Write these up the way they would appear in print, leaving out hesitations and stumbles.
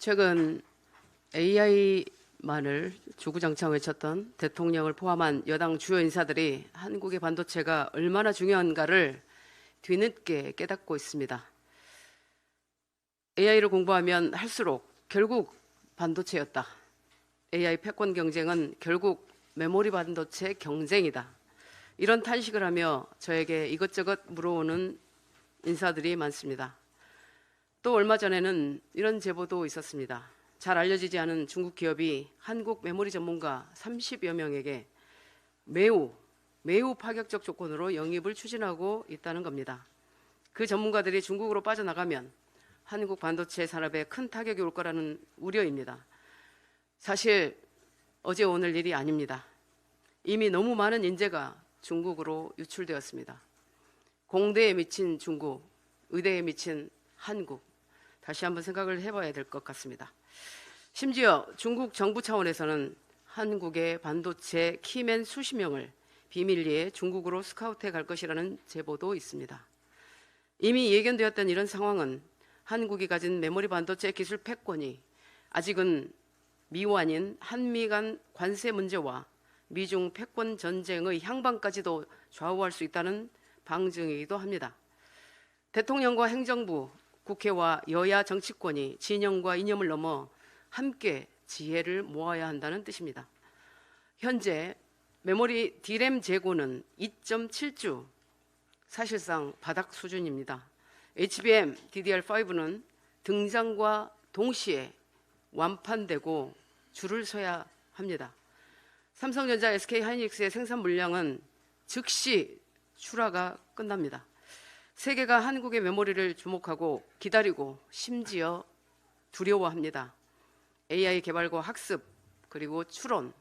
최근 AI만을 주구장창 외쳤던 대통령을 포함한 여당 주요 인사들이 한국의 반도체가 얼마나 중요한가를 뒤늦게 깨닫고 있습니다. AI를 공부하면 할수록 결국 반도체였다. AI 패권 경쟁은 결국 메모리 반도체 경쟁이다. 이런 탄식을 하며 저에게 이것저것 물어오는 인사들이 많습니다. 또 얼마 전에는 이런 제보도 있었습니다. 잘 알려지지 않은 중국 기업이 한국 메모리 전문가 30여 명에게 매우 파격적 조건으로 영입을 추진하고 있다는 겁니다. 그 전문가들이 중국으로 빠져나가면 한국 반도체 산업에 큰 타격이 올 거라는 우려입니다. 사실 어제 오늘 일이 아닙니다. 이미 너무 많은 인재가 중국으로 유출되었습니다. 공대에 미친 중국, 의대에 미친 한국, 다시 한번 생각을 해봐야 될 것 같습니다. 심지어 중국 정부 차원에서는 한국의 반도체 키맨 수십 명을 비밀리에 중국으로 스카우트해 갈 것이라는 제보도 있습니다. 이미 예견되었던 이런 상황은 한국이 가진 메모리 반도체 기술 패권이 아직은 미완인 한미 간 관세 문제와 미중 패권 전쟁의 향방까지도 좌우할 수 있다는 방증이기도 합니다. 대통령과 행정부, 국회와 여야 정치권이 진영과 이념을 넘어 함께 지혜를 모아야 한다는 뜻입니다. 현재 메모리 D램 재고는 2.7주, 사실상 바닥 수준입니다. HBM DDR5는 등장과 동시에 완판되고 줄을 서야 합니다. 삼성전자, SK하이닉스의 생산 물량은 즉시 출하가 끝납니다. 세계가 한국의 메모리를 주목하고 기다리고 심지어 두려워합니다. AI 개발과 학습, 그리고 추론,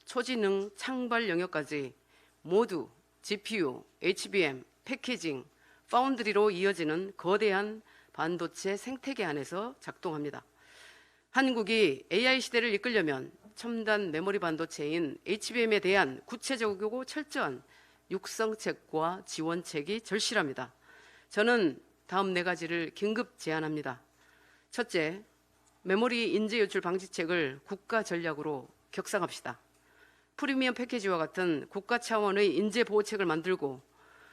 초지능 창발 영역까지 모두 GPU, HBM, 패키징, 파운드리로 이어지는 거대한 반도체 생태계 안에서 작동합니다. 한국이 AI 시대를 이끌려면 첨단 메모리 반도체인 HBM에 대한 구체적이고 철저한 육성책과 지원책이 절실합니다. 저는 다음 4가지를 긴급 제안합니다. 첫째, 메모리 인재 유출 방지책을 국가 전략으로 격상합시다. 프리미엄 패키지와 같은 국가 차원의 인재 보호책을 만들고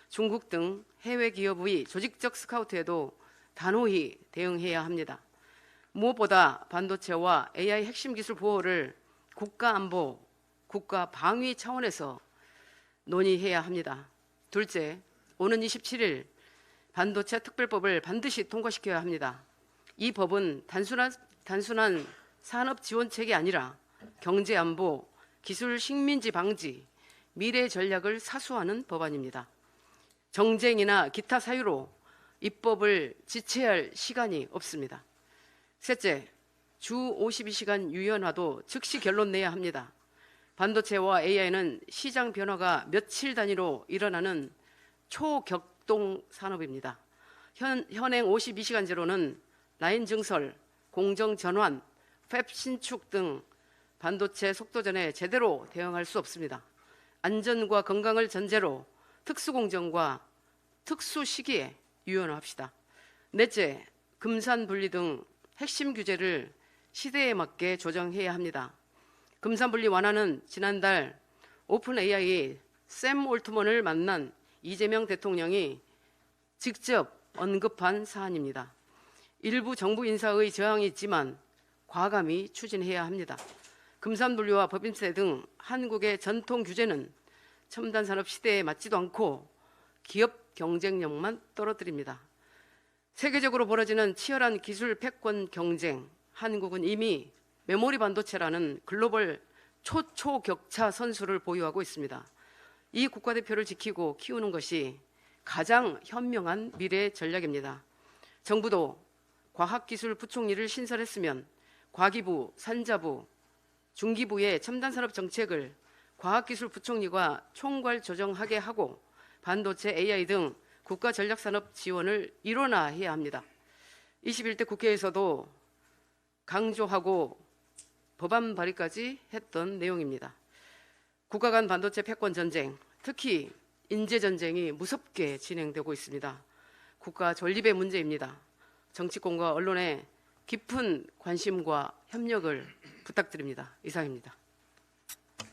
중국 등 해외 기업의 조직적 스카우트에도 단호히 대응해야 합니다. 무엇보다 반도체와 AI 핵심 기술 보호를 국가 안보, 국가 방위 차원에서 논의해야 합니다. 둘째, 오는 27일 반도체 특별법을 반드시 통과시켜야 합니다. 이 법은 단순한 산업 지원책이 아니라 경제 안보, 기술 식민지 방지, 미래 전략을 사수하는 법안입니다. 정쟁이나 기타 사유로 입법을 지체할 시간이 없습니다. 셋째, 주 52시간 유연화도 즉시 결론 내야 합니다. 반도체와 AI는 시장 변화가 며칠 단위로 일어나는 초격동 산업입니다. 현행 52시간제로는 라인 증설, 공정 전환, 팹 신축 등 반도체 속도전에 제대로 대응할 수 없습니다. 안전과 건강을 전제로 특수공정과 특수 시기에 유연화합시다. 넷째, 금산 분리 등 핵심 규제를 시대에 맞게 조정해야 합니다. 금산 분리 완화는 지난달 오픈 AI 샘 올트먼을 만난 이재명 대통령이 직접 언급한 사안입니다. 일부 정부 인사의 저항이 있지만 과감히 추진해야 합니다. 금산 분리와 법인세 등 한국의 전통 규제는 첨단 산업 시대에 맞지도 않고 기업 경쟁력만 떨어뜨립니다. 세계적으로 벌어지는 치열한 기술 패권 경쟁, 한국은 이미 메모리 반도체라는 글로벌 초격차 선수를 보유하고 있습니다. 이 국가대표를 지키고 키우는 것이 가장 현명한 미래 전략입니다. 정부도 과학기술부총리를 신설했으면 과기부, 산자부, 중기부의 첨단산업 정책을 과학기술부총리가 총괄 조정하게 하고 반도체, AI 등 국가전략산업 지원을 일원화해야 합니다. 21대 국회에서도 강조하고 법안 발의까지 했던 내용입니다. 국가 간 반도체 패권 전쟁, 특히 인재 전쟁이 무섭게 진행되고 있습니다. 국가 존립의 문제입니다. 정치권과 언론의 깊은 관심과 협력을 부탁드립니다. 이상입니다.